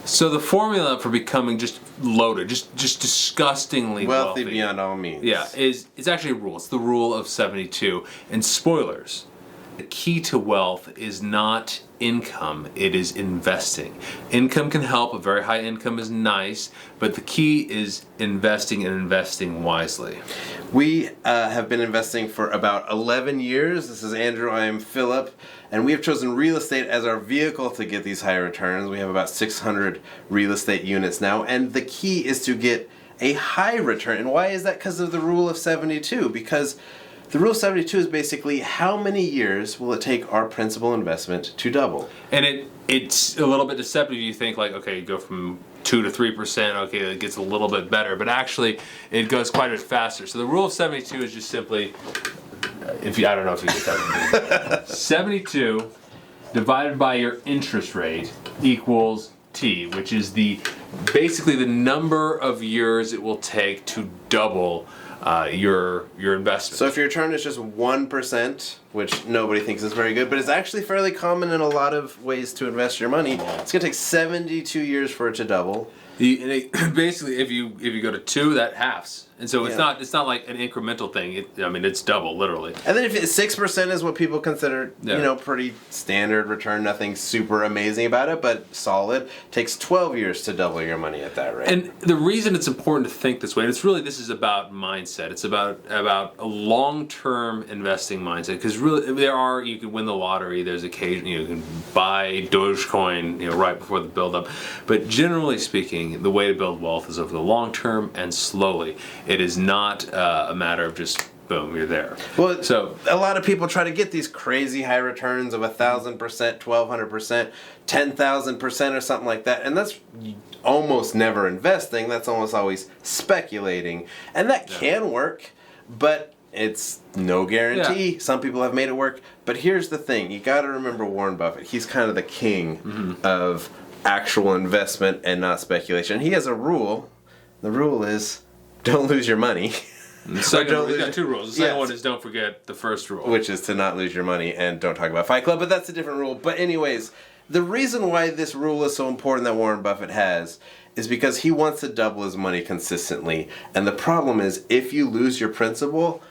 So the formula for becoming just loaded, just disgustingly wealthy beyond all means. Yeah, it's actually a rule. It's the rule of 72. And spoilers, the key to wealth is not income, it is investing. Income can help, a very high income is nice, but the key is investing and investing wisely. We have been investing for about 11 years. This is Andrew, I am Philip, and we have chosen real estate as our vehicle to get these high returns. We have about 600 real estate units now, and the key is to get a high return. And why is that? Because of the rule of 72. Because the rule of 72 is basically how many years will it take our principal investment to double? And it's a little bit deceptive. You think like, okay, you go from 2 to 3%, okay, it gets a little bit better, but actually it goes quite a bit faster. So the rule of 72 is just simply, I don't know if you get that. 72 divided by your interest rate equals T, which is basically the number of years it will take to double your investment. So if your return is just 1%, which nobody thinks is very good, but it's actually fairly common in a lot of ways to invest your money, it's going to take 72 years for it to double. Basically, if you go to 2, that halves. And so it's not like an incremental thing. It's double, literally. And then if 6% is what people consider, pretty standard return, nothing super amazing about it, but solid, takes 12 years to double your money at that rate. And the reason it's important to think this way, and this is about mindset. It's about a long-term investing mindset. Because really, you can win the lottery. There's occasion you can buy Dogecoin, right before the build-up. But generally speaking, the way to build wealth is over the long term and slowly. It is not a matter of just boom, you're there. Well, so a lot of people try to get these crazy high returns of 1,000%, 1,200%, 10,000% or something like that, and that's almost never investing. That's almost always speculating, and that can work, but it's no guarantee. Yeah. Some people have made it work, but here's the thing: you got to remember Warren Buffett. He's kind of the king of actual investment and not speculation. He has a rule. The rule is, don't lose your money. He's got 2 rules. The second one is don't forget the first rule. Which is to not lose your money and don't talk about Fight Club, but that's a different rule. But anyways, the reason why this rule is so important that Warren Buffett has is because he wants to double his money consistently. And the problem is, if you lose your principal,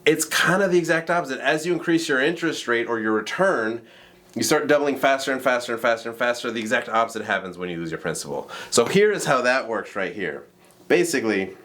it's kind of the exact opposite. As you increase your interest rate or your return, you start doubling faster and faster and faster and faster. The exact opposite happens when you lose your principal. So here is how that works right here. Basically,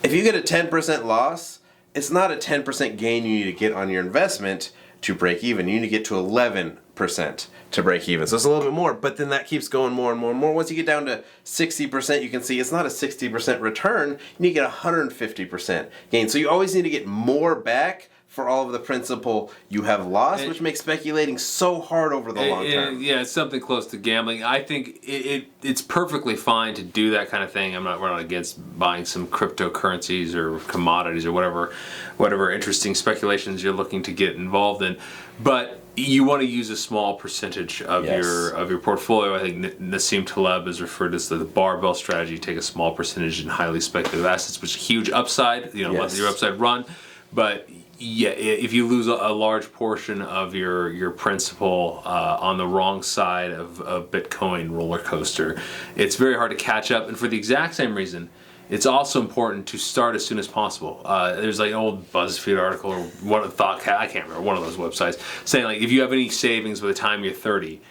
if you get a 10% loss, it's not a 10% gain you need to get on your investment to break even. You need to get to 11% to break even. So it's a little bit more, but then that keeps going more and more and more. Once you get down to 60%, you can see it's not a 60% return. You need to get 150% gain. So you always need to get more back for all of the principal you have lost, which makes speculating so hard over the long term. Yeah, it's something close to gambling. I think it's perfectly fine to do that kind of thing. We're not against buying some cryptocurrencies or commodities or whatever interesting speculations you're looking to get involved in, but you want to use a small percentage of your portfolio. I think Nassim Taleb is referred to as the barbell strategy. You take a small percentage in highly speculative assets, which is huge upside. Let your upside run, but yeah, if you lose a large portion of your principal on the wrong side of a Bitcoin roller coaster, it's very hard to catch up. And for the exact same reason, it's also important to start as soon as possible. There's like an old BuzzFeed article or I can't remember, one of those websites, saying like if you have any savings by the time you're 30,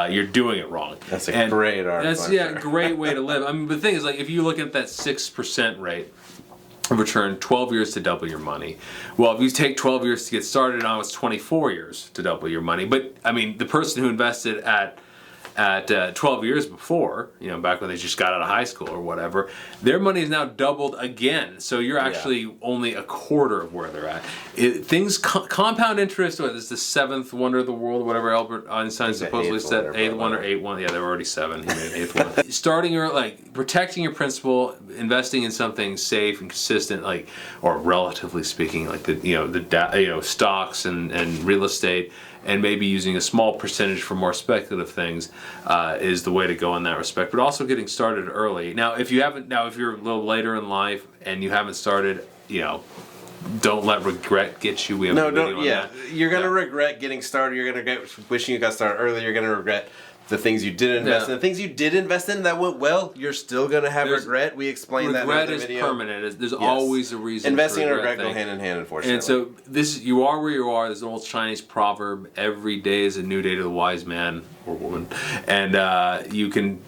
you're doing it wrong. That's a great article. That's a great way to live. The thing is, like, if you look at that 6% rate of return, 12 years to double your money. Well, if you take 12 years to get started, now it's 24 years to double your money. But the person who invested at 12 years before, back when they just got out of high school or whatever, their money is now doubled again. So you're actually only a quarter of where they're at. Compound interest, this is the 7th wonder of the world, whatever Albert Einstein supposedly said, 8th wonder, 8th one. Yeah, there were already 7. He made an 8th one. Protecting your principal, investing in something safe and consistent, or relatively speaking, like the stocks and real estate, and maybe using a small percentage for more speculative things is the way to go in that respect. But also getting started early. Now, if you're a little later in life and you haven't started, don't let regret get you. We have that. You're gonna regret getting started. You're gonna regret wishing you got started early. You're gonna regret the things you didn't invest in. The things you did invest in that went well, you're still going to have regret. We explained that in the video. Regret is permanent. There's always a reason. Investing and regret go hand in hand, unfortunately. And so you are where you are. There's an old Chinese proverb: "Every day is a new day to the wise man or woman." And you can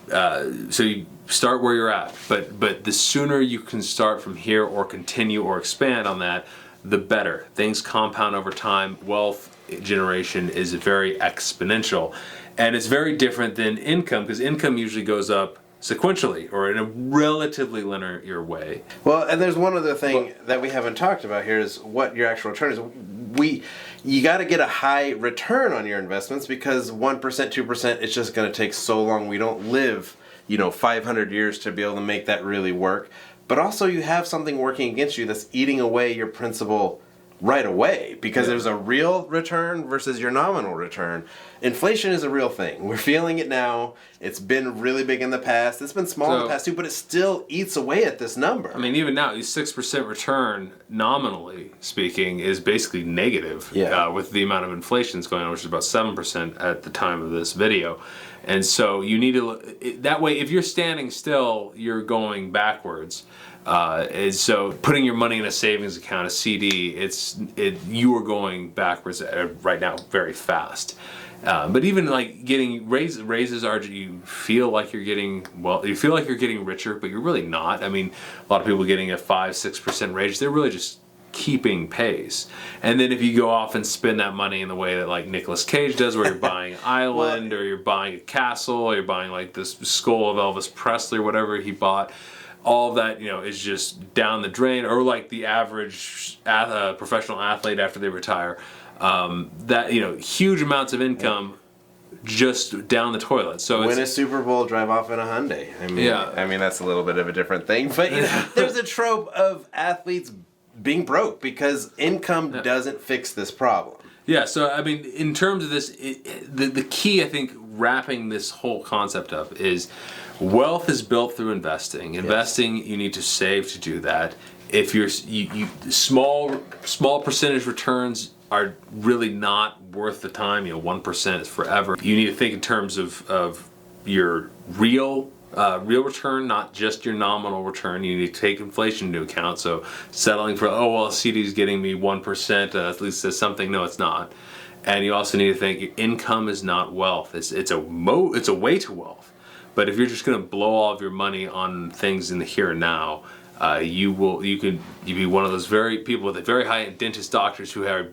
so you start where you're at. But the sooner you can start from here or continue or expand on that, the better. Things compound over time. Wealth generation is very exponential. And it's very different than income, because income usually goes up sequentially or in a relatively linear way. Well, and there's one other thing that we haven't talked about here is what your actual return is. You got to get a high return on your investments, because 1%, 2%, it's just going to take so long. We don't live, 500 years to be able to make that really work. But also you have something working against you that's eating away your principal right away, because there's a real return versus your nominal return. Inflation is a real thing. We're feeling it now. It's been really big in the past. It's been small in the past too, but it still eats away at this number. I mean, even now, 6% return, nominally speaking, is basically negative with the amount of inflation that's going on, which is about 7% at the time of this video. And so you need to, that way, if you're standing still, you're going backwards. And so putting your money in a savings account, a CD, you are going backwards right now very fast. But even like getting raises are, you feel like you're getting richer, but you're really not. I mean, a lot of people getting a 5-6% raise, they're really just keeping pace. And then if you go off and spend that money in the way that like Nicolas Cage does, where you're buying an island or you're buying a castle, or you're buying like this skull of Elvis Presley or whatever he bought, all of that is just down the drain. Or like the average professional athlete after they retire, that huge amounts of income just down the toilet. So win a Super Bowl, drive off in a Hyundai. I mean that's a little bit of a different thing, but there's a trope of athletes being broke because income doesn't fix this problem. Yeah, so I mean, in terms of this, the key, I think, wrapping this whole concept up is wealth is built through investing. Investing, you need to save to do that. If you're small percentage returns are really not worth the time. 1% is forever. You need to think in terms of your real return, not just your nominal return. You need to take inflation into account. So settling for, a CD is getting me 1%, at least says something. No, it's not. And you also need to think income is not wealth. It's a way to wealth. But if you're just going to blow all of your money on things in the here and now, you could be one of those very people with very high dentist doctors who are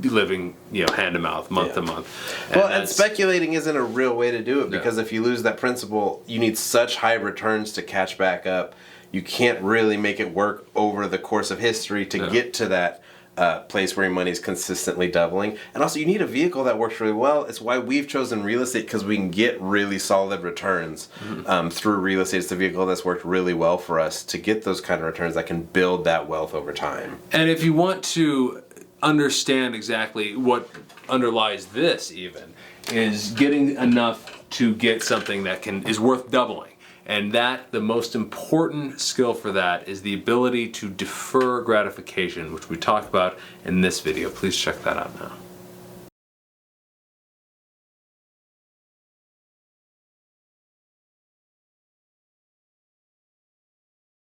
living hand to mouth, month to month. And speculating isn't a real way to do it, because if you lose that principal, you need such high returns to catch back up. You can't really make it work over the course of history to get to that place where your money is consistently doubling. And also you need a vehicle that works really well. It's why we've chosen real estate, because we can get really solid returns through real estate. It's the vehicle that's worked really well for us to get those kind of returns that can build that wealth over time. And if you want to understand exactly what underlies this, even is getting enough to get something that is worth doubling. And the most important skill for that is the ability to defer gratification, which we talked about in this video. Please check that out now.